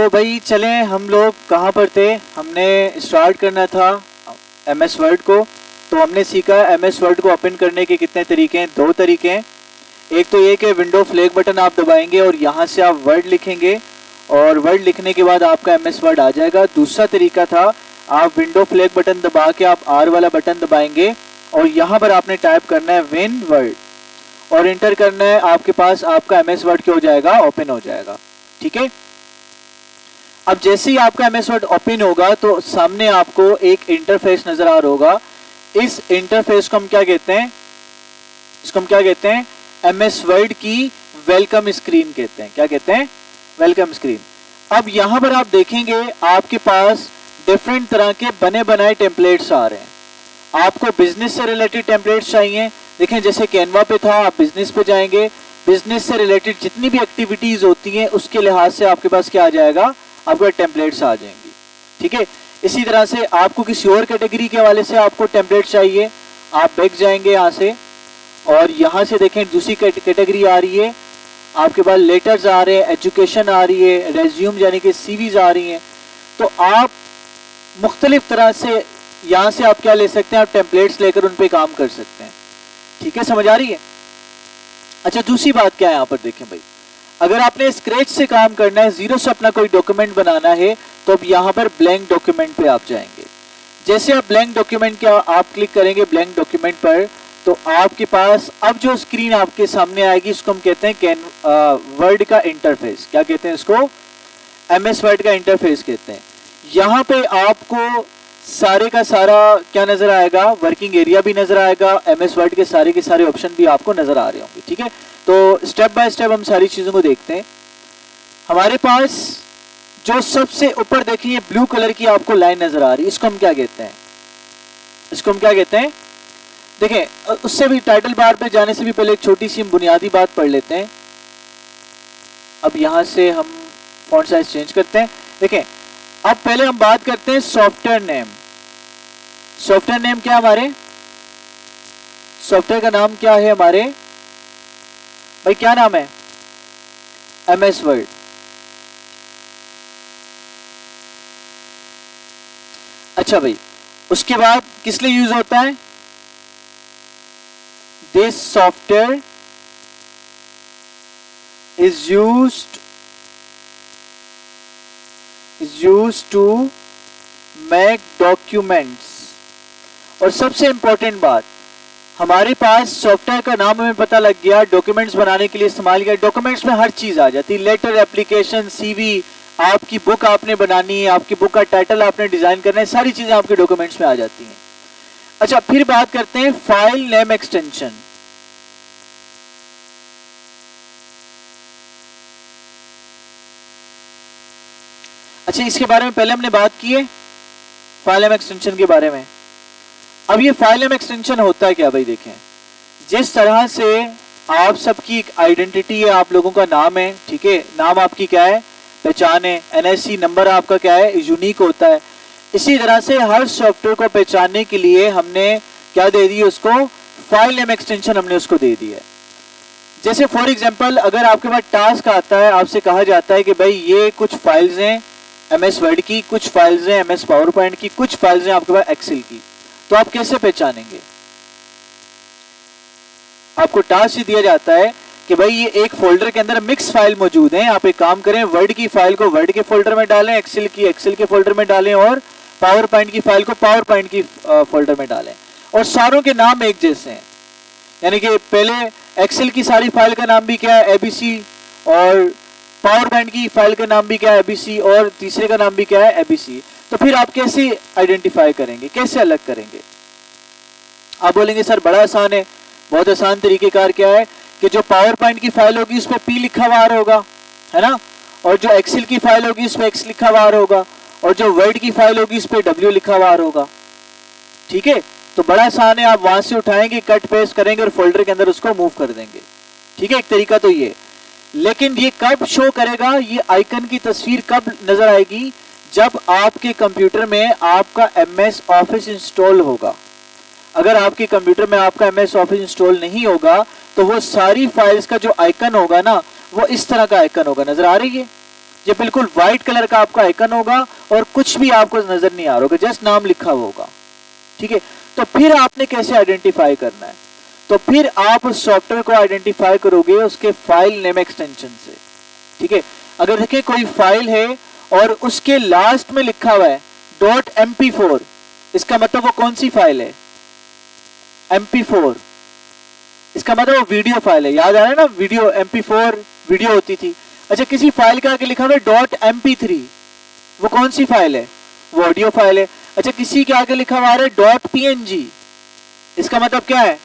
तो भाई चलें, हम लोग कहाँ पर थे, हमने स्टार्ट करना था MS वर्ड को। तो हमने सीखा MS वर्ड को ओपन करने के कितने तरीके हैं, 2 तरीके हैं। एक तो ये कि विंडो फ्लैग बटन आप दबाएंगे और यहाँ से आप वर्ड लिखेंगे और वर्ड लिखने के बाद आपका MS वर्ड आ जाएगा। दूसरा तरीका था आप विंडो फ्लैग बटन दबा के आप R वाला बटन दबाएंगे और यहाँ पर आपने टाइप करना है विन वर्ड और इंटर करना है, आपके पास आपका MS वर्ड क्या हो जाएगा, ओपन हो जाएगा। ठीक है, अब जैसे ही आपका MS वर्ड ओपन होगा तो सामने आपको एक इंटरफेस नजर आ रहा होगा। इस इंटरफेस को हम क्या कहते हैं, इसको हम क्या कहते हैं, MS वर्ड की वेलकम स्क्रीन कहते हैं। क्या कहते हैं, वेलकम स्क्रीन। अब यहां पर आप देखेंगे आपके पास डिफरेंट तरह के बने बनाए टेम्पलेट्स आ रहे हैं। आपको बिजनेस से रिलेटेड टेम्पलेट्स चाहिए, देखें जैसे कैनवा पे था, आप बिजनेस पे जाएंगे, बिजनेस से रिलेटेड जितनी भी एक्टिविटीज होती हैं उसके लिहाज से आपके पास क्या आ जाएगा, आपको टेम्पलेट्स आ जाएंगी। ठीक है, इसी तरह से आपको किसी और कैटेगरी के हवाले से आपको टेम्पलेट चाहिए, आप बैक जाएंगे यहाँ से और यहाँ से देखें दूसरी कैटेगरी आ रही है, आपके पास लेटर्स आ रहे हैं, एजुकेशन आ रही है, रेज्यूम यानी कि सीवीज आ रही हैं। तो आप मुख्तलिफ तरह से यहाँ से आप क्या ले सकते हैं, आप टेम्पलेट्स लेकर उन पे काम कर सकते हैं। ठीक है, समझ आ रही है। अच्छा, दूसरी बात क्या है यहाँ पर देखें भाई, अगर आपने स्क्रैच से काम करना है, जीरो से अपना कोई डॉक्यूमेंट बनाना है, तो अब यहाँ पर ब्लैंक डॉक्यूमेंट पे आप जाएंगे। जैसे आप ब्लैंक डॉक्यूमेंट क्या आप क्लिक करेंगे ब्लैंक डॉक्यूमेंट पर, तो आपके पास अब जो स्क्रीन आपके सामने आएगी इसको हम कहते हैं वर्ड का इंटरफेस। क्या कहते हैं इसको, MS वर्ड का इंटरफेस कहते हैं। यहाँ पे आपको सारे का सारा क्या नजर आएगा, वर्किंग एरिया भी नजर आएगा, MS वर्ड के सारे ऑप्शन भी आपको नजर आ रहे होंगे। ठीक है, तो स्टेप बाय स्टेप हम सारी चीजों को देखते हैं। हमारे पास जो सबसे ऊपर देखिए ब्लू कलर की आपको लाइन नजर आ रही है, इसको हम क्या कहते हैं, इसको हम क्या कहते हैं। देखें, उससे भी टाइटल बार पे जाने से भी पहले एक छोटी सी बुनियादी बात पढ़ लेते हैं। अब यहां से हम फॉन्ट साइज चेंज करते हैं। देखें, अब पहले हम बात करते हैं सॉफ्टवेयर नेम। सॉफ्टवेयर नेम क्या हमारे, सॉफ्टवेयर का नाम क्या है हमारे भाई, क्या नाम है, MS वर्ड। अच्छा भाई, उसके बाद किस लिए यूज होता है, this software is used to make documents. और सबसे इंपॉर्टेंट बात, हमारे पास सॉफ्टवेयर का नाम हमें पता लग गया, डॉक्यूमेंट्स बनाने के लिए इस्तेमाल किया। डॉक्यूमेंट्स में हर चीज आ जाती है, लेटर, एप्लीकेशन, CV, आपकी बुक आपने बनानी है, आपकी बुक का टाइटल आपने डिजाइन करना है, सारी चीजें आपके डॉक्यूमेंट्स में आ जाती हैं। अच्छा, फिर बात करते हैं फाइल नेम एक्सटेंशन। अच्छा, इसके बारे में पहले हमने बात की है, फाइल नेम एक्सटेंशन के बारे में। अब ये फाइल नेम एक्सटेंशन होता है क्या भाई, देखें जिस तरह से आप सबकी एक आइडेंटिटी है, आप लोगों का नाम है, ठीक है, नाम आपकी क्या है, पहचान है, NIC नंबर आपका क्या है, यूनिक होता है। इसी तरह से हर सॉफ्टवेयर को पहचानने के लिए हमने क्या दे दी, उसको फाइल नेम एक्सटेंशन हमने उसको दे दी है। जैसे फॉर एग्जांपल, अगर आपके पास टास्क आता है, आपसे कहा जाता है कि भाई ये कुछ फाइल्स हैं MS वर्ड की, कुछ फाइल्स हैं MS पावर पॉइंट की, कुछ फाइल्स हैं आपके पास एक्सेल की, तो आप कैसे पहचानेंगे। आपको टास्क दिया जाता है कि भाई ये एक फोल्डर के अंदर मिक्स फाइल मौजूद है, आप एक काम करें, वर्ड की फाइल को वर्ड के फोल्डर में डालें, एक्सेल की एक्सेल के फोल्डर में डालें और पावर पॉइंट की फाइल को पावर पॉइंट की फोल्डर में डालें। और सारों के नाम एक जैसे हैं, यानी कि पहले एक्सेल की सारी फाइल का नाम भी क्या है, ABC, और पावर पॉइंट की फाइल का नाम भी क्या है, ABC, और तीसरे का नाम भी क्या है, ABC। तो फिर आप कैसे आइडेंटिफाई करेंगे, कैसे अलग करेंगे। आप बोलेंगे सर बड़ा आसान है, बहुत आसान तरीकेकार क्या है कि जो पावर पॉइंट की फाइल होगी उस पर P लिखा हुआ होगा, है ना, और जो एक्सेल की फाइल होगी उस पर X लिखा हुआ होगा, और जो वर्ड की फाइल होगी उस पर W लिखा हुआ होगा। ठीक है, तो बड़ा आसान है, आप वहां से उठाएंगे, कट पेस्ट करेंगे और फोल्डर के अंदर उसको मूव कर देंगे। ठीक है, एक तरीका तो ये। लेकिन ये कब शो करेगा, ये आइकन की तस्वीर कब नजर आएगी, जब आपके कंप्यूटर में आपका MS ऑफिस इंस्टॉल होगा। अगर आपके कंप्यूटर में आपका MS ऑफिस इंस्टॉल नहीं होगा तो वो सारी फाइल्स का जो आइकन होगा ना, वो इस तरह का आइकन होगा, नजर आ रही है। ये बिल्कुल व्हाइट कलर का आपका आइकन होगा और कुछ भी आपको नजर नहीं आ रहा होगा, जस्ट नाम लिखा हुआ होगा। ठीक है, तो फिर आपने कैसे आइडेंटिफाई करना है? तो फिर आप उस सॉफ्टवेयर को आइडेंटिफाई करोगे उसके फाइल नेम एक्सटेंशन से। ठीक है, अगर देखिए कोई फाइल है और उसके लास्ट में लिखा हुआ है .mp4, इसका मतलब वो कौन सी फाइल है? mp4, इसका मतलब वो वीडियो फाइल है। याद आ रहा है ना, वीडियो mp4 वीडियो होती थी। अच्छा, किसी फाइल के आगे लिखा हुआ है .mp3, वो कौन सी फाइल है? वो ऑडियो फाइल है। अच्छा, किसी के आगे लिखा हुआ है .png, इसका मतलब क्या है?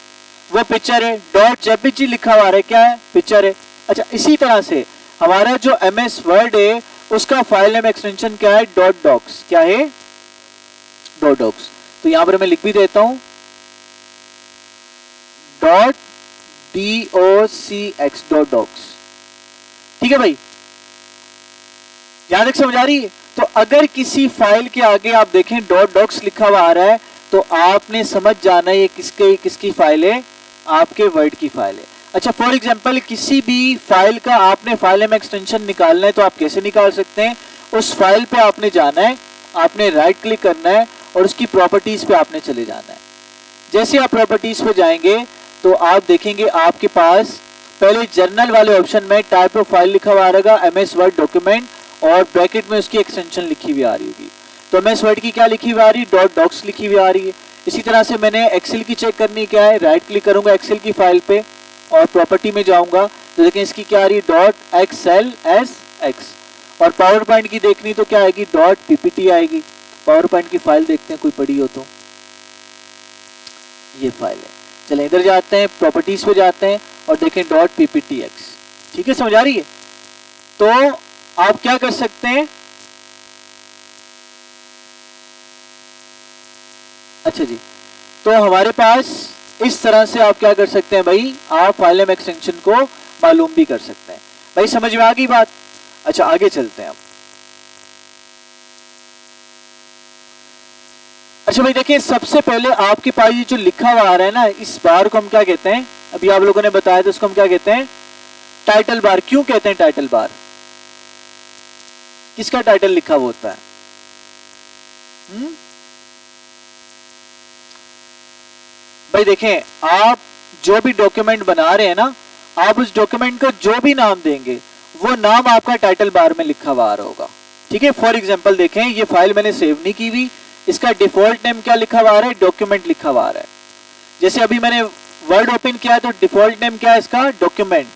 वो पिक्चर है। .jpg लिखा हुआ है, क्या है? पिक्चर है। अच्छा, इसी तरह से हमारा जो MS वर्ड है उसका फाइल नेम एक्सटेंशन क्या है? .docs। क्या है? .docs। तो यहां पर मैं लिख भी देता हूं .docx. ठीक है भाई, यहां तक समझ आ रही है? तो अगर किसी फाइल के आगे आप देखें .docs लिखा हुआ आ रहा है तो आपने समझ जाना ये किसकी फाइल है? आपके वर्ड की फाइल है। अच्छा, फॉर एग्जांपल किसी भी फाइल का आपने फाइल नेम एक्सटेंशन निकालना है तो आप कैसे निकाल सकते हैं? उस फाइल पे आपने जाना है, आपने राइट क्लिक करना है और उसकी प्रॉपर्टीज पे आपने चले जाना है। जैसे आप प्रॉपर्टीज पे जाएंगे तो आप देखेंगे आपके पास पहले जर्नल वाले ऑप्शन में टाइप ऑफ फाइल लिखा हुआ रहेगा MS वर्ड डॉक्यूमेंट और ब्रैकेट में उसकी एक्सटेंशन लिखी हुई आ रही होगी। तो MS वर्ड की क्या लिखी हुई आ रही है? .docs लिखी हुई आ रही है। इसी तरह से मैंने एक्सेल की चेक करनी क्या है, राइट क्लिक करूंगा एक्सेल की फाइल पे और प्रॉपर्टी में जाऊंगा तो देखें इसकी क्या आ रही है? .xlsx। और पावर पॉइंट की देखनी तो क्या आएगी? .ppt आएगी। पावर पॉइंट की फाइल देखते हैं कोई पड़ी हो तो, ये फाइल है। चले इधर जाते हैं, प्रॉपर्टीज पे जाते हैं और देखें .pptx। ठीक है, समझ आ रही है? तो आप क्या कर सकते हैं? अच्छा जी, तो हमारे पास इस तरह से आप क्या कर सकते हैं भाई? आप फाइल नेम एक्सटेंशन को मालूम भी कर सकते हैं। भाई समझ में आ गई बात? अच्छा, आगे चलते हैं अब। अच्छा भाई देखिए, सबसे पहले आपके पास ये जो लिखा हुआ आ रहा है ना, इस बार को हम क्या कहते हैं? अभी आप लोगों ने बताया तो उसको हम क्या कहते हैं? Title bar. क्यों कहते हैं टाइटल बार? किसका टाइटल लिखा हुआ होता है? भाई देखें, आप जो भी डॉक्यूमेंट बना रहे हैं ना, आप उस डॉक्यूमेंट को जो भी नाम देंगे वो नाम आपका टाइटल बार में लिखा हुआ आ रहा होगा। ठीक है, फॉर एग्जांपल देखें, ये फाइल मैंने सेव नहीं की हुई, इसका डिफॉल्ट नेम क्या लिखा हुआ आ रहा है? डॉक्यूमेंट लिखा हुआ आ रहा है। जैसे अभी मैंने वर्ड ओपन किया तो डिफॉल्ट नेम क्या है इसका? डॉक्यूमेंट।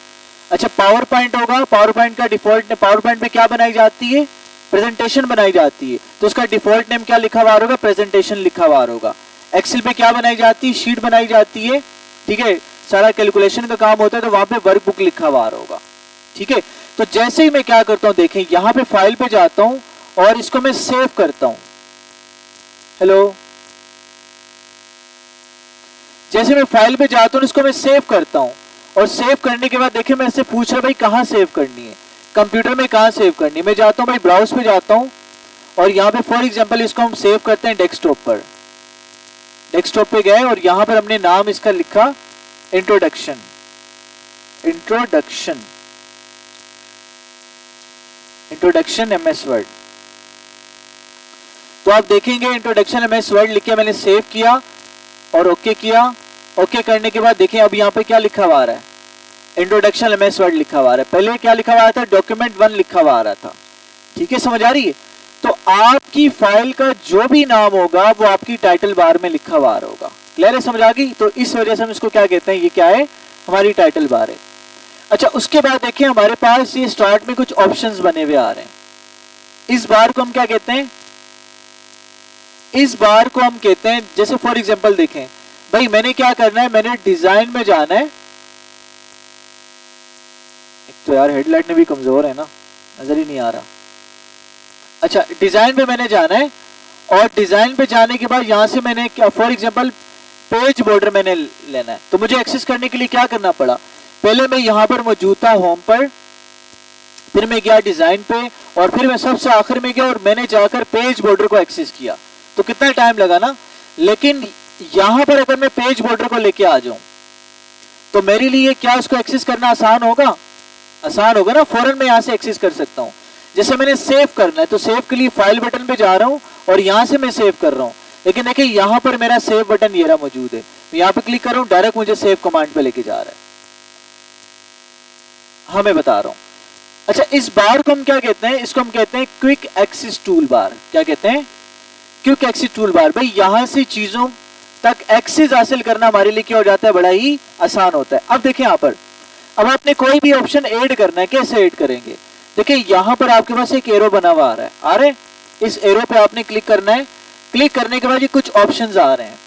अच्छा, पावर पॉइंट होगा, पावर पॉइंट का डिफॉल्ट, पावर पॉइंट पे क्या बनाई जाती है? प्रेजेंटेशन बनाई जाती है, तो उसका डिफॉल्ट नेम क्या लिखा हुआ होगा? प्रेजेंटेशन लिखा हुआ होगा। एक्सेल पे क्या बनाई जाती है? शीट बनाई जाती है। ठीक है, सारा कैलकुलेशन का काम होता है तो वहां पे वर्कबुक लिखा हुआ होगा। ठीक है, तो जैसे ही मैं क्या करता हूं, देखें यहां पे फाइल पे जाता हूं और इसको मैं सेव करता हूं। हेलो, जैसे मैं फाइल पे जाता हूं इसको मैं सेव करता हूं और सेव करने के बाद देखिए मैं इससे पूछ रहा भाई कहां सेव करनी है, कंप्यूटर में कहां सेव करनी है। मैं जाता हूं भाई ब्राउज पे जाता हूं और यहां पे फॉर एग्जांपल इसको हम सेव करते हैं डेस्कटॉप पर। डेस्कटॉप पे गए और यहां पर हमने नाम इसका लिखा इंट्रोडक्शन। Introduction MS word. तो आप देखेंगे इंट्रोडक्शन MS वर्ड लिख के मैंने सेव किया और ओके किया। ओके करने के बाद देखिए अब यहाँ पे क्या लिखा हुआ आ रहा है? इंट्रोडक्शन MS वर्ड लिखा हुआ आ रहा है। पहले क्या लिखा हुआ था? डॉक्यूमेंट 1 लिखा हुआ आ रहा था। ठीक है, समझ आ रही है? तो आपकी फाइल का जो भी नाम होगा वो आपकी टाइटल बार में लिखा हुआ आ रहा होगा। क्लियर है? समझ आ गई? तो इस वजह से हम इसको क्या कहते हैं? ये क्या है? हमारी टाइटल बार है। अच्छा, उसके बाद देखिए हमारे पास ये स्टार्ट में कुछ ऑप्शंस बने हुए आ रहे हैं। इस बार को हम क्या कहते हैं? इस बार को हम कहते हैं, जैसे फॉर एग्जांपल देखें भाई मैंने क्या करना है, मैंने डिजाइन में जाना है। एक तो यार हेडलाइट में भी कमजोर है ना, नजर ही नहीं आ रहा। अच्छा, डिजाइन पे मैंने जाना है और डिजाइन पे जाने के बाद यहां से मैंने क्या फॉर एग्जांपल पेज बॉर्डर मैंने लेना है। तो मुझे एक्सेस करने के लिए क्या करना पड़ा? पहले मैं यहां पर मौजूद था होम पर, फिर मैं गया डिजाइन पे और फिर मैं सबसे आखिर में गया और मैंने जाकर पेज बॉर्डर को एक्सेस किया। तो कितना टाइम लगा ना। लेकिन यहां पर अगर मैं पेज बॉर्डर को लेके आ जाऊं तो मेरे लिए क्या उसको एक्सेस करना आसान होगा? आसान होगा ना, फौरन मैं यहां से एक्सेस कर सकता हूं। जैसे मैंने सेव करना है तो सेव के लिए फाइल बटन पे जा रहा हूं और यहां से मैं सेव कर रहा हूं, लेकिन देखिए यहां पर मेरा सेव बटन ये रहा मौजूद है, यहां पे क्लिक कर रहा हूं, डायरेक्ट मुझे सेव कमांड पे लेके जा रहा है। हाँ मैं बता रहा हूं। अच्छा, इस बार को हम क्या कहते हैं? इसको हम कहते हैं क्विक एक्सेस टूल बार। क्या कहते हैं? Quick access tool bar. भाई यहां से चीजों तक एक्सेस हासिल करना हमारे लिए क्या हो जाता है? बड़ा ही आसान होता है। अब देखिए यहां पर, अब आपने कोई भी ऑप्शन ऐड करना है, कैसे ऐड करेंगे? देखिए यहां पर आपके पास एक एरो बना हुआ आ रहा है, आ रहे? इस एरो पे आपने क्लिक करना है। क्लिक करने के बाद ये कुछ ऑप्शंस आ रहे हैं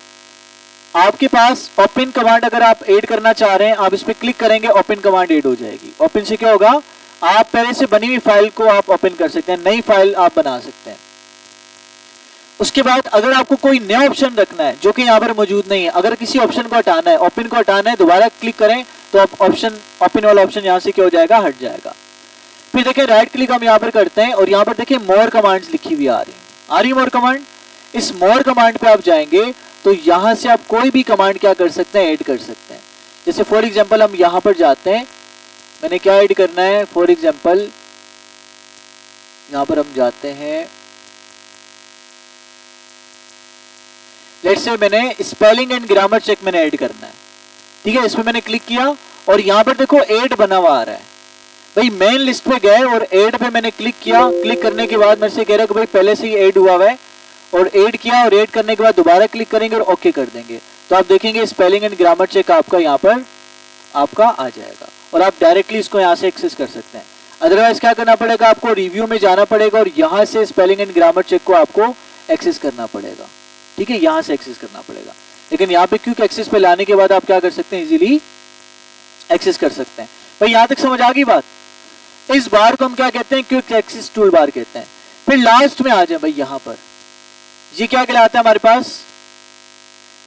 आपके पास। ओपन कमांड अगर आप ऐड करना चाह रहे हैं, आप इस पे क्लिक करेंगे, ओपन कमांड ऐड हो जाएगी। ओपन से क्या होगा? आप पहले से बनी हुई फाइल को आप ओपन कर सकते हैं, नई फाइल आप बना सकते हैं। उसके बाद अगर आपको कोई नया ऑप्शन रखना है जो कि यहाँ पर मौजूद नहीं है, अगर किसी ऑप्शन को हटाना है, ओपन को हटाना है, दोबारा क्लिक करें तो आप ऑप्शन, ओपन वाला ऑप्शन यहाँ से क्या हो जाएगा? हट जाएगा। फिर देखिए राइट क्लिक हम यहाँ पर करते हैं और यहाँ पर देखिए मोर कमांड्स लिखी हुई आ रही मोर कमांड। इस मोर कमांड पे आप जाएंगे तो यहाँ से आप कोई भी कमांड क्या कर सकते हैं? ऐड कर सकते हैं। जैसे फॉर एग्जाम्पल हम यहाँ पर जाते हैं, मैंने क्या ऐड करना है? फॉर एग्जाम्पल यहाँ पर हम जाते हैं, लेट्स से मैंने स्पेलिंग एंड ग्रामर चेक मैंने ऐड करना है, ठीक है। इसमें मैंने क्लिक किया और यहाँ पर देखो ऐड बना हुआ आ रहा है। भाई मेन लिस्ट पे गए और ऐड पे मैंने क्लिक किया। क्लिक करने के बाद मेरे से कह रहा है कि भाई पहले से ही ऐड हुआ है, और ऐड किया और ऐड करने के बाद दोबारा क्लिक करेंगे और ओके कर देंगे तो आप देखेंगे स्पेलिंग एंड ग्रामर चेक आपका यहाँ पर आपका आ जाएगा और आप डायरेक्टली इसको यहाँ से एक्सेस कर सकते हैं। अदरवाइज क्या करना पड़ेगा? आपको रिव्यू में जाना पड़ेगा और यहाँ से स्पेलिंग एंड ग्रामर चेक को आपको एक्सेस करना पड़ेगा, ठीक है, यहाँ से एक्सेस करना पड़ेगा। लेकिन यहाँ पे क्विक एक्सेस पे लाने के बाद आप क्या कर सकते हैं? इजीली एक्सेस कर सकते हैं। भाई यहाँ तक समझ आ गई बात? इस बार को हम क्या कहते हैं? क्विक एक्सेस टूल बार कहते हैं। फिर लास्ट में आ जाए भाई, यहाँ पर ये क्या कहलाता है हमारे पास?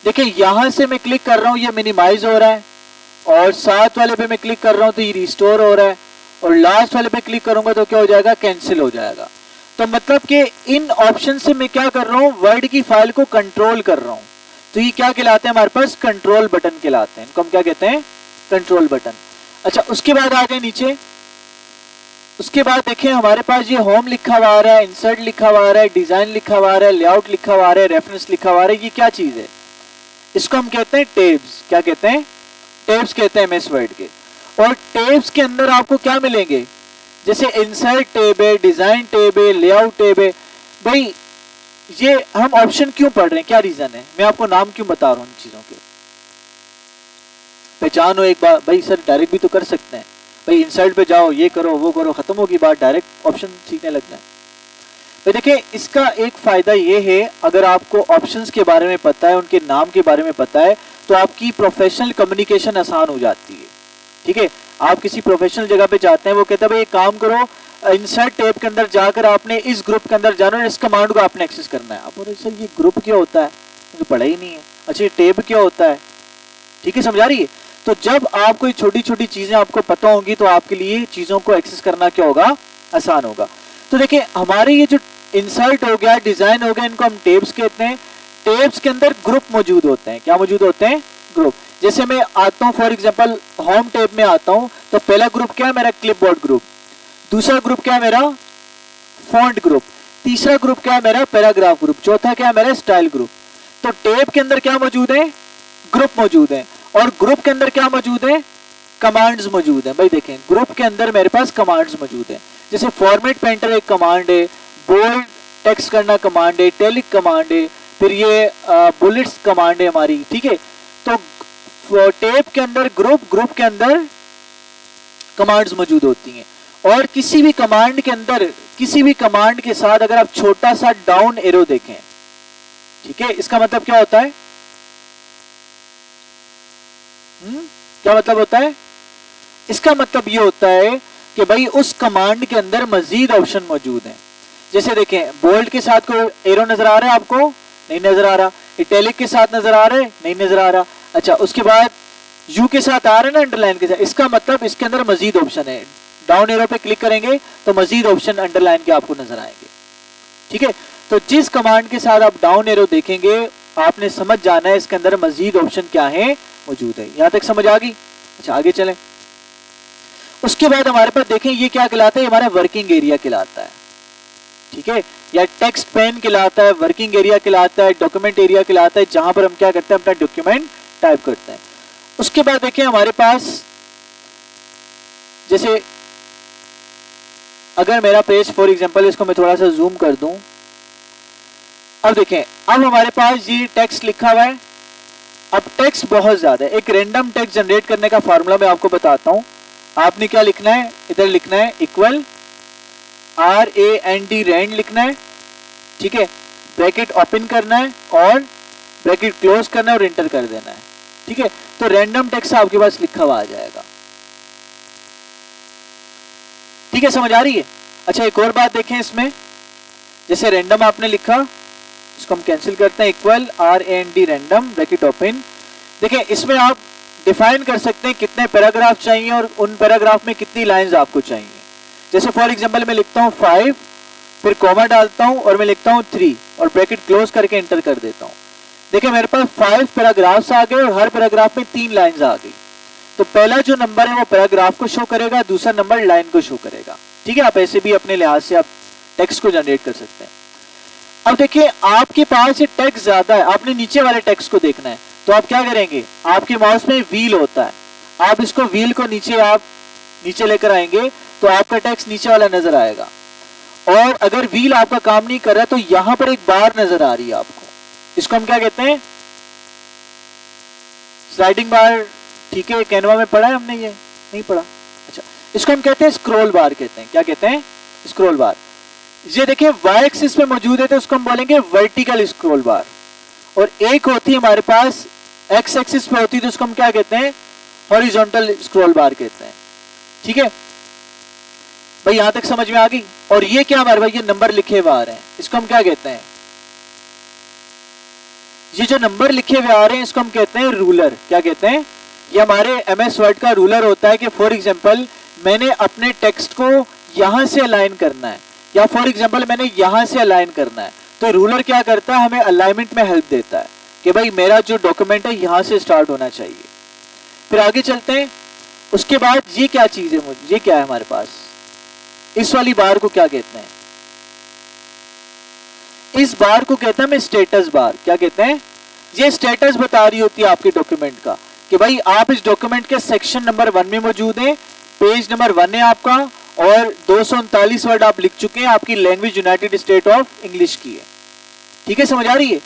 देखिए यहां से मैं क्लिक कर रहा हूं, ये मिनिमाइज हो रहा है, और साथ वाले पे मैं क्लिक कर रहा हूं तो ये रिस्टोर हो रहा है, और लास्ट वाले पे क्लिक करूंगा तो क्या हो जाएगा? कैंसिल हो जाएगा। तो मतलब कि इन ऑप्शन से मैं क्या कर रहा हूं? वर्ड की फाइल को कंट्रोल कर रहा हूं। तो ये क्या कहलाते हैं हमारे पास? कंट्रोल बटन कहलाते हैं। इनको हम क्या कहते हैं? Control button. अच्छा, उसके बाद आ गए नीचे। उसके बाद देखें हमारे पास ये होम लिखा हुआ आ रहा है, इंसर्ट लिखा हुआ आ रहा है, डिजाइन लिखा हुआ आ रहा है, लेआउट लिखा हुआ आ रहा है, रेफरेंस लिखा हुआ आ रहा है। ये क्या चीज है? इसको हम कहते हैं टेब्स। क्या कहते हैं? टेब्स कहते हैं एमएस वर्ड के। और टेब्स के अंदर आपको क्या मिलेंगे? जैसे इंसर्ट टैब है, डिजाइन टैब है, लेआउट टैब है। भाई ये हम ऑप्शन क्यों पढ़ रहे हैं? क्या रीजन है? मैं आपको नाम क्यों बता रहा हूँ इन चीजों के? पहचानो एक बार। भाई सर डायरेक्ट भी तो कर सकते हैं, भाई इंसर्ट पे जाओ, ये करो, वो करो, खत्म होगी बात, डायरेक्ट ऑप्शन सीखने लगना है। तो देखिए इसका एक फायदा ये है, अगर आपको ऑप्शंस के बारे में पता है, उनके नाम के बारे में पता है, तो आपकी प्रोफेशनल कम्युनिकेशन आसान हो जाती है, ठीक है। आप किसी प्रोफेशनल जगह पे जाते हैं, वो कहता है भाई एक काम करो, इंसर्ट टैब के अंदर जाकर आपने इस ग्रुप के अंदर जाना और इस कमांड को आपने एक्सेस करना है। आप बोल रहे सर ये ग्रुप क्या होता है? मुझे पढ़ा ही नहीं है। अच्छा ये टैब क्या होता है? ठीक है, समझा रही है? तो जब आपको ये छोटी छोटी चीजें आपको पता होंगी तो आपके लिए चीजों को एक्सेस करना क्या होगा? आसान होगा। तो देखिए हमारे ये जो इंसर्ट हो गया, डिजाइन हो गया, इनको हम टेब्स कहते हैं। टेब्स के अंदर ग्रुप मौजूद होते हैं। क्या मौजूद होते हैं? ग्रुप। जैसे मैं आता हूं फॉर एग्जांपल होम टैब में आता हूं, तो पहला ग्रुप क्या है मेरा? Clipboard group. दूसरा ग्रुप क्या है मेरा? Font group. तीसरा ग्रुप क्या है मेरा? Paragraph group. चौथा क्या है मेरा? Style group. तो टैब के अंदर क्या मौजूद है? ग्रुप मौजूद है। और ग्रुप के अंदर क्या मौजूद है? कमांड्स मौजूद है। भाई देखें ग्रुप के अंदर मेरे पास कमांड्स मौजूद है। जैसे फॉर्मेट पेंटर एक कमांड है, बोल्ड टेक्स्ट करना कमांड है, इटैलिक कमांड है, फिर ये बुलेट्स कमांड है हमारी, ठीक है। तो टैब के अंदर ग्रुप के अंदर कमांड्स मौजूद होती हैं। और किसी भी कमांड के अंदर, किसी भी कमांड के साथ अगर आप छोटा सा डाउन एरो देखें, ठीक है, इसका मतलब क्या होता है? क्या मतलब होता है? इसका मतलब ये होता है कि भाई उस कमांड के अंदर मजीद ऑप्शन मौजूद हैं। जैसे देखें बोल्ड के साथ कोई एरो नजर आ रहा है आपको? नहीं नजर आ रहा। इटैलिक के साथ नजर आ रहा है? नहीं नजर आ रहा। अच्छा उसके बाद यू के साथ आ रहा है ना, अंडरलाइन के साथ, इसका मतलब इसके अंदर मजीद ऑप्शन है। डाउन एरो पे क्लिक करेंगे तो मजीद ऑप्शन अंडरलाइन के आपको नजर आएंगे, ठीक है। तो जिस कमांड के साथ आप डाउन एरो देखेंगे आपने समझ जाना है इसके अंदर मजीद ऑप्शन क्या है? मौजूद है। यहां तक समझ आ गई? अच्छा आगे चलें। उसके बाद हमारे पास देखें ये क्या कहलाता है, हमारा वर्किंग एरिया कहलाता है, ठीक है, या टेक्स्ट पेन कहलाता है, वर्किंग एरिया कहलाता है, डॉक्यूमेंट एरिया कहलाता है, जहां पर हम क्या करते हैं, अपना डॉक्यूमेंट टाइप करते हैं। उसके बाद देखिए हमारे पास जैसे अगर मेरा पेज फॉर एग्जांपल, इसको मैं थोड़ा सा जूम कर दूं, अब देखें अब हमारे पास ये टेक्स्ट लिखा हुआ है। अब टेक्स्ट बहुत ज्यादा है, एक रैंडम टेक्स्ट जनरेट करने का फार्मूला मैं आपको बताता हूं। आपने क्या लिखना है, इधर लिखना है इक्वल RAND रैंड लिखना है, ठीक है, ब्रैकेट ओपन करना है और ब्रैकेट क्लोज करना है और एंटर कर देना है, ठीक है। तो रैंडम टेक्स्ट आपके पास लिखा हुआ आ जाएगा, ठीक है, समझ आ रही है। अच्छा एक और बात देखें इसमें, जैसे रैंडम आपने लिखा, इसको हम कैंसिल करते हैं, equal RAND random bracket open. देखिए इसमें आप डिफाइन कर सकते हैं कितने पैराग्राफ चाहिए और उन पैराग्राफ में कितनी लाइंस आपको चाहिए। जैसे फॉर एग्जांपल मैं लिखता हूं 5, फिर कॉमा डालता हूं और मैं लिखता हूं 3 और ब्रैकेट क्लोज करके एंटर कर देता हूं। देखिए मेरे पास 5 पैराग्राफ्स आ गए और हर पैराग्राफ में 3 लाइंस आ गई। तो पहला जो नंबर है वो पैराग्राफ को शो करेगा, दूसरा नंबर लाइन को शो करेगा, ठीक है। आप ऐसे भी अपने लिहाज से आप टेक्स्ट को जनरेट कर सकते हैं। अब देखिए आपके पास ये टेक्स्ट ज्यादा है, आपने नीचे वाले टेक्स्ट को देखना है, तो आप क्या करेंगे, आपके माउस में व्हील होता है, आप इसको व्हील को नीचे लेकर आएंगे तो आपका टेक्स्ट नीचे वाला नजर आएगा। और अगर व्हील आपका काम नहीं कर रहा तो यहां पर एक बार नजर आ रही है आपको, इसको हम क्या कहते हैं, स्लाइडिंग बार, ठीक है। कैनवा में पढ़ा है हमने, ये नहीं पढ़ा, अच्छा। इसको हम कहते हैं स्क्रॉल बार कहते हैं, क्या कहते हैं, स्क्रॉल बार। ये देखिए वाई एक्सिस पे मौजूद है तो उसको हम बोलेंगे वर्टिकल स्क्रॉल बार, और एक होती है हमारे पास एक्स एक्सिस पे होती है तो उसको हम क्या कहते हैं, हॉरिजॉन्टल स्क्रॉल बार कहते हैं, ठीक है भाई, यहां तक समझ में आ गई। और ये क्या हमारे भाई, ये नंबर लिखे हुए आ रहे हैं, इसको हम क्या कहते हैं, ये जो नंबर लिखे हुए आ रहे हैं इसको हम कहते हैं रूलर, क्या कहते हैं, ये हमारे MS वर्ड का रूलर होता है कि फॉर एग्जांपल मैंने अपने टेक्स्ट को यहां से अलाइन करना है, या फॉर एग्जांपल मैंने यहां से अलाइन करना है, तो रूलर क्या करता है, हमें अलाइनमेंट में हेल्प देता है कि भाई मेरा जो डॉक्यूमेंट है यहां से स्टार्ट होना चाहिए। फिर आगे चलते हैं, उसके बाद ये क्या चीज है, ये क्या है हमारे पास, इस वाली बार को क्या कहते हैं, इस बार को कहते हैं हमें स्टेटस बार, क्या कहते हैं, ये स्टेटस बता रही होती है आपके डॉक्यूमेंट का कि भाई आप इस डॉक्यूमेंट के सेक्शन नंबर 1 में मौजूद हैं, पेज नंबर 1 है आपका और 239 वर्ड आप लिख चुके हैं, आपकी language United state of English की है, ठीक है, समझ आ रही है।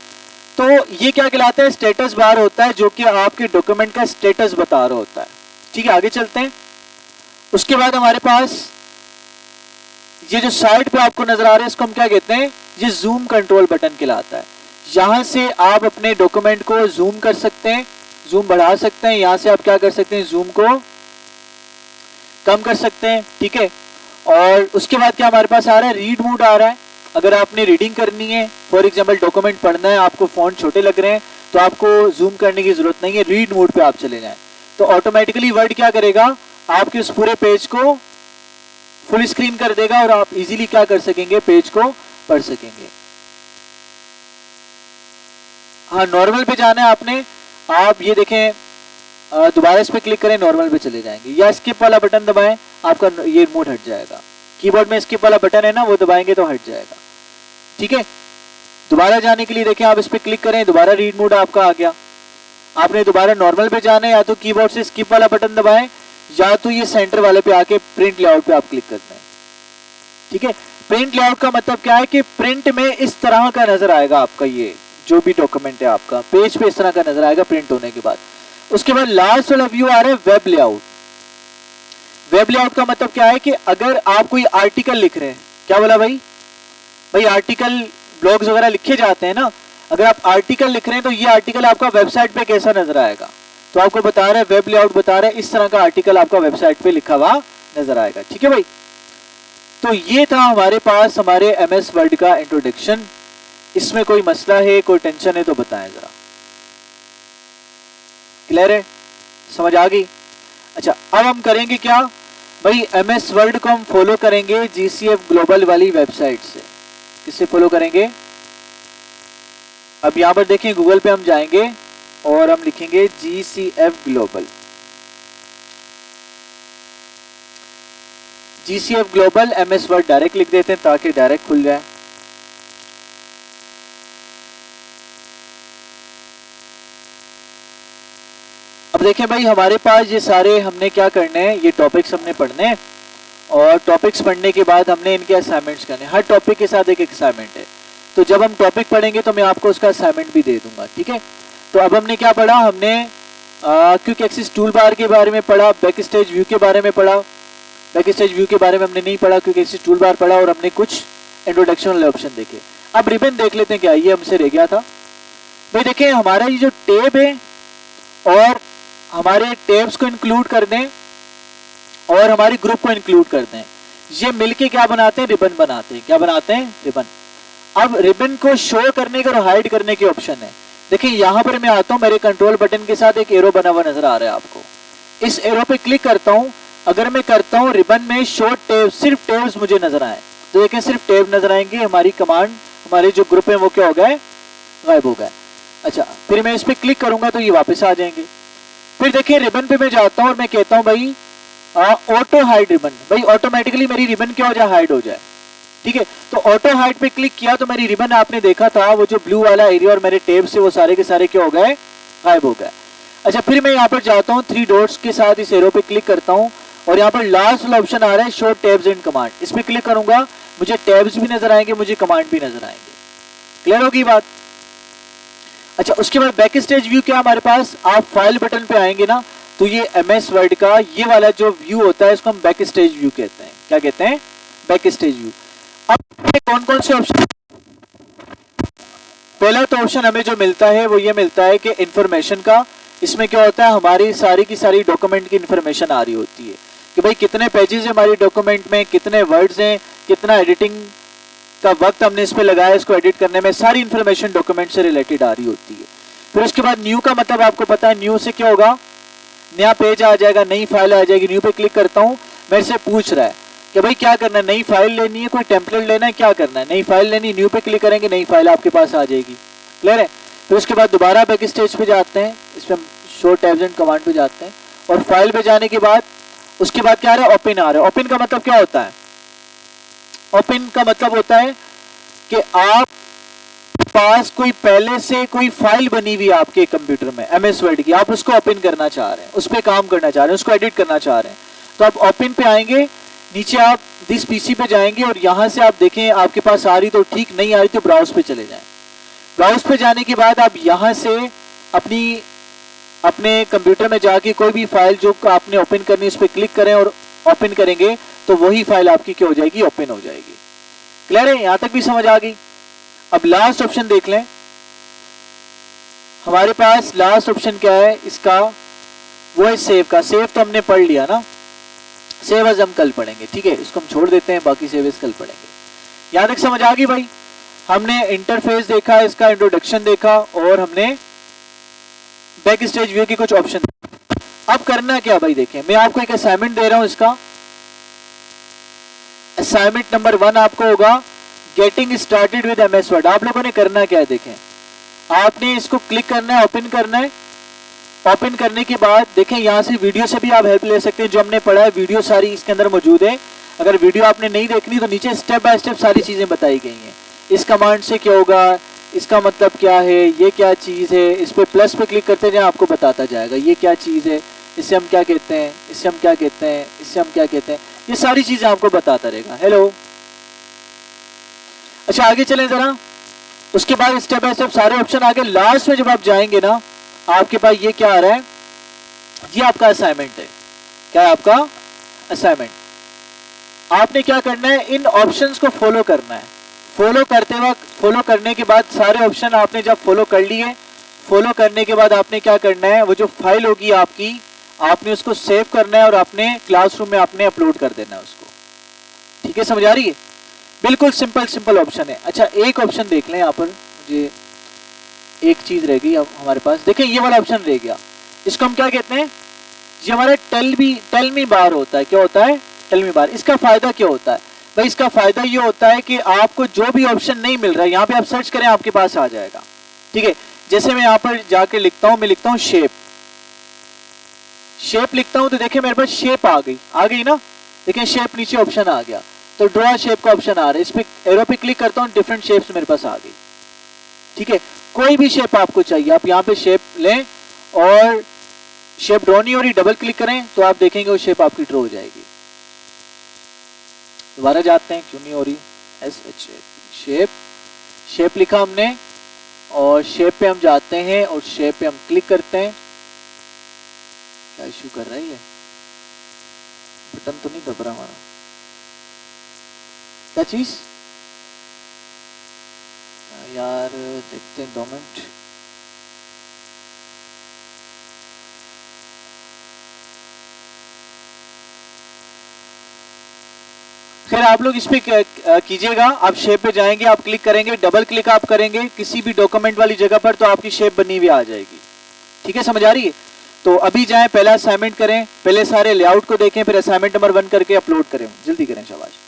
तो ये क्या कहलाता है, स्टेटस बार होता है जो कि आपके डॉक्यूमेंट का स्टेटस बता रहा होता है, ठीक है। आगे चलते हैं, उसके बाद हमारे पास ये जो साइड पे आपको नजर आ रहा है इसको हम क्या कहते हैं, ये जूम कंट्रोल बटन कहलाता है। यहां से आप अपने डॉक्यूमेंट को जूम कर सकते हैं, जूम बढ़ा सकते हैं, यहां से आप क्या कर सकते हैं, जूम को कम कर सकते हैं, ठीक है। और उसके बाद क्या हमारे पास आ रहा है, रीड मोड आ रहा है। अगर आपने रीडिंग करनी है, फॉर एग्जांपल डॉक्यूमेंट पढ़ना है, आपको फॉन्ट छोटे लग रहे हैं तो आपको जूम करने की जरूरत नहीं है, रीड मोड पे आप चले जाएं तो ऑटोमेटिकली वर्ड क्या करेगा, आपके उस पूरे पेज को फुल स्क्रीन कर देगा और आप इजीली क्या कर सकेंगे, पेज को पढ़ सकेंगे। हाँ नॉर्मल पे जाना है आपने, आप ये देखें दोबारा इस पे क्लिक करें, नॉर्मल पे चले जाएंगे, या स्किप वाला बटन दबाएं, आपका ये रिमोट हट जाएगा। कीबोर्ड में स्किप वाला बटन है ना, वो दबाएंगे तो हट जाएगा, ठीक है। दोबारा जाने के लिए देखें आप इस पे क्लिक करें, दोबारा रीड मोड आपका आ गया। आपने दोबारा नॉर्मल पे जाना है, या तो कीबोर्ड से स्किप वाला बटन दबाएं, या तो ये सेंटर वाले पे आके प्रिंट लेआउट पे आप क्लिक करते हैं, ठीक है। प्रिंट लेआउट का मतलब क्या है कि प्रिंट में इस तरह का नजर आएगा आपका, ये जो भी डॉक्यूमेंट है आपका पेज पे इस तरह का नजर आएगा प्रिंट होने के बाद। उसके बाद लास्ट वाला व्यू आ रहा है वेब लेआउट। वेब लेआउट का मतलब क्या है कि अगर आप कोई आर्टिकल लिख रहे हैं, क्या बोला भाई, भाई आर्टिकल ब्लॉग्स वगैरह लिखे जाते हैं ना, अगर आप आर्टिकल लिख रहे हैं तो ये आर्टिकल आपका वेबसाइट पे कैसा नजर आएगा, तो आपको बता रहा है वेब लेआउट बता रहा है इस तरह का आर्टिकल आपका वेबसाइट पे लिखा हुआ नजर आएगा, ठीक है भाई। तो ये था हमारे पास हमारे MS वर्ड का इंट्रोडक्शन। इसमें कोई मसला है, कोई टेंशन है तो बताएं जरा, क्लियर है, समझ आ गई। अच्छा अब हम करेंगे क्या भाई, MS वर्ड को हम फॉलो करेंगे GCF ग्लोबल वाली वेबसाइट से। किससे फॉलो करेंगे, अब यहां पर देखें गूगल पे हम जाएंगे और हम लिखेंगे GCF global. GCF global MS word direct लिख देते हैं ताकि डायरेक्ट खुल जाए। अब देखें भाई, हमारे पास ये सारे हमने क्या करने हैं, ये टॉपिक्स हमने पढ़ने हैं और टॉपिक्स पढ़ने के बाद हमने इनके असाइनमेंट्स करने। हर टॉपिक के साथ एक असाइनमेंट है, तो जब हम टॉपिक पढ़ेंगे तो मैं आपको उसका असाइनमेंट भी दे दूंगा, ठीक है। तो अब हमने क्या पढ़ा, हमने क्विक एक्सेस टूल बार के बारे में पढ़ा, बैक स्टेज व्यू के बारे में पढ़ा। बैक स्टेज व्यू के बारे में हमने नहीं पढ़ा, क्विक एक्सेस टूल बार पढ़ा और हमने कुछ इंट्रोडक्शन वाले ऑप्शन देखे। अब रिबन देख लेते हैं, क्या ये हमसे रह गया था भाई। देखें, हमारा ये जो टेब है और हमारे टेब्स को इंक्लूड कर दें और हमारी ग्रुप को इंक्लूड कर दें, ये मिलके क्या बनाते हैं, रिबन बनाते हैं। क्या बनाते हैं, रिबन। अब रिबन को शो करने का और हाइड करने के ऑप्शन है। देखिए यहां पर मैं आता हूं, मेरे कंट्रोल बटन के साथ एक एरो बना हुआ नजर आ रहा है आपको। इस एरो पे क्लिक करता हूं, अगर मैं करता हूं रिबन में शो टेब, सिर्फ टेब्स मुझे नजर आए, तो देखें सिर्फ टेब नजर आएंगे। हमारी कमांड, हमारे जो ग्रुप है वो क्या हो गए, गायब हो गए। अच्छा, फिर मैं इस पे क्लिक करूंगा तो ये वापस आ जाएंगे। फिर देखिए रिबन पे मैं जाता हूं और मैं कहता हूं भाई ऑटो हाइड रिबन, भाई ऑटोमेटिकली मेरी रिबन क्या हो जाए, हाइड हो जाए, ठीक है। तो ऑटो हाइड पे क्लिक किया तो मेरी रिबन आपने देखा था, वो जो ब्लू वाला एरिया और मेरे टेब से वो सारे के सारे क्या हो गए, गायब हो गए। अच्छा, फिर मैं यहाँ पर जाता हूँ, 3 डॉट्स के साथ इस एरो पे क्लिक करता हूँ और यहाँ पर लास्ट वाला ऑप्शन आ रहा है शो टैब्स एंड कमांड। इस पे क्लिक करूंगा, मुझे टैब्स भी नजर आएंगे, मुझे कमांड भी नजर आएंगे। क्लियर होगी बात। अच्छा, उसके बाद बैक स्टेज व्यू क्या हमारे पास, आप फाइल बटन पे आएंगे ना, तो ये MS वर्ड का ये वाला जो व्यू होता है इसको हम बैक स्टेज व्यू कहते हैं। क्या कहते हैं, बैक स्टेज व्यू। अब कौन कौन से ऑप्शन, पहला तो ऑप्शन हमें जो मिलता है वो ये मिलता है कि इंफॉर्मेशन का। इसमें क्या होता है, हमारी सारी की सारी डॉक्यूमेंट की इंफॉर्मेशन आ रही होती है कि भाई कितने पेजेस है हमारी डॉक्यूमेंट में, कितने वर्ड्स हैं, कितना एडिटिंग का वक्त हमने इस पे लगाया इसको एडिट करने में, सारी इंफॉर्मेशन डॉक्यूमेंट से रिलेटेड आ रही होती है। फिर उसके बाद न्यू का मतलब आपको पता है, न्यू से क्या होगा, नया पेज आ जाएगा, नई फाइल आ जाएगी। न्यू पे क्लिक करता हूं, मेरे से पूछ रहा है कि भाई क्या करना है, नई फाइल लेनी है, कोई टेम्पलेट लेना है, क्या करना है, नई फाइल लेनी। न्यू पे क्लिक करेंगे, नई फाइल आपके पास आ जाएगी। क्लियर है। फिर उसके बाद दोबारा बैक स्टेज पे जाते हैं, इस पे शो टैब्स एंड कमांड पे जाते हैं और फाइल पे जाने के बाद उसके बाद क्या आ रहा है, ओपन आ रहा है। ओपन का मतलब क्या होता है, ओपन का मतलब होता है कि आप पास कोई पहले से कोई फाइल बनी हुई आपके कंप्यूटर में MS वर्ड की, आप उसको ओपन करना चाह रहे हैं, उस पर काम करना चाह रहे हैं, उसको एडिट करना चाह रहे हैं, तो आप ओपन पे आएंगे, नीचे आप दिस PC पे जाएंगे और यहां से आप देखें आपके पास आ रही तो ठीक, नहीं आ रही तो ब्राउज पे चले जाएं। ब्राउज पे जाने के बाद आप यहां से अपने कंप्यूटर में जाके कोई भी फाइल जो आपने ओपन करनी है उस पर क्लिक करें और ओपन करेंगे तो वही फाइल आपकी क्या हो जाएगी, ओपन हो जाएगी। क्लियर है, यहां तक भी समझ आ गई। अब लास्ट ऑप्शन देख लें, हमारे पास लास्ट ऑप्शन क्या है इसका, वो है सेव का। सेव तो हमने पढ़ लिया ना, सेव एज हम कल पढ़ेंगे, ठीक है, इसको हम छोड़ देते हैं, बाकी सेव एज कल पढ़ेंगे। यहां तक समझ आ गई भाई। हमने इंटरफेस देखा, इसका इंट्रोडक्शन देखा और हमने बैक स्टेज व्यू की कुछ ऑप्शन। अब करना क्या भाई, देखें मैं आपको एक असाइनमेंट दे रहा हूं। इसका असाइनमेंट नंबर 1 आपको होगा getting started with MS word. आप लोगों ने करना क्या है, देखें आपने इसको क्लिक करना है, ओपन करना है। ओपन करने के बाद देखें यहां से वीडियो से भी आप हेल्प ले सकते हैं, जो हमने पढ़ा है वीडियो सारी इसके अंदर मौजूद है। अगर वीडियो आपने नहीं देखनी तो नीचे स्टेप बाय स्टेप सारी चीजें बताई गई हैं। इस कमांड से क्या होगा, इसका मतलब क्या है, ये क्या चीज है, इस पे प्लस पे क्लिक करते जाए आपको बताता जाएगा ये क्या चीज है, इससे हम क्या कहते हैं, इससे हम क्या कहते हैं, इससे हम क्या कहते हैं, ये सारी चीजें आपको बताता रहेगा। हेलो, अच्छा आगे चलें जरा। उसके बाद स्टेप बाय स्टेप सारे ऑप्शन आगे, लास्ट में जब आप जाएंगे ना आपके पास ये क्या आ रहा है, ये आपका असाइनमेंट है। क्या है आपका असाइनमेंट। आपने क्या करना है, इन ऑप्शंस को फॉलो करना है। फॉलो करते वक्त, फॉलो करने के बाद सारे ऑप्शन आपने जब फॉलो कर लिए, फॉलो करने के बाद आपने क्या करना है, वो जो फाइल होगी आपकी, आपने उसको सेव करना है और अपने क्लासरूम में आपने अपलोड कर देना है उसको। ठीक है, समझ आ रही है। बिल्कुल सिंपल ऑप्शन है। अच्छा एक ऑप्शन देख लें, यहाँ पर मुझे एक चीज रह गई हमारे पास। देखिए ये वाला ऑप्शन रह गया, इसको हम क्या कहते हैं, ये हमारा टेल मी बार होता है। क्या होता है, टेल मी बार। इसका फायदा क्या होता है भाई, इसका फायदा ये होता है कि आपको जो भी ऑप्शन नहीं मिल रहा है यहाँ पे आप सर्च करें आपके पास आ जाएगा। ठीक है, जैसे मैं यहाँ पर जाकर लिखता हूँ, मैं लिखता हूँ शेप लिखता हूँ तो देखिए मेरे पास शेप आ गई ना। देखिए शेप नीचे ऑप्शन आ गया, तो ड्रॉ शेप का ऑप्शन आ रहा है, इस पे एरो पे क्लिक करता हूँ, डिफरेंट शेप्स मेरे पास आ गई। ठीक है, कोई भी शेप आपको चाहिए आप यहाँ पे शेप लें, और शेप ड्रॉ नहीं हो रही, डबल क्लिक करें तो आप देखेंगे वो शेप आपकी ड्रॉ हो जाएगी। दोबारा जाते हैं, क्यों नहीं हो रही, SH शेप, शेप लिखा हमने और शेप पे हम जाते हैं और शेप पे हम क्लिक करते हैं। क्या इशू कर रहा है ये, बटन तो नहीं दब रहा हमारा, क्या चीज यार, देखते हैं 2 मिनट। फिर आप लोग इस पे कीजिएगा, आप शेप पे जाएंगे, आप क्लिक करेंगे, डबल क्लिक आप करेंगे किसी भी डॉक्यूमेंट वाली जगह पर, तो आपकी शेप बनी हुई आ जाएगी। ठीक है, समझ आ रही है? तो अभी जाएं, पहला असाइनमेंट करें, पहले सारे लेआउट को देखें, फिर असाइनमेंट नंबर 1 करके अपलोड करें, जल्दी करें, शाबाश।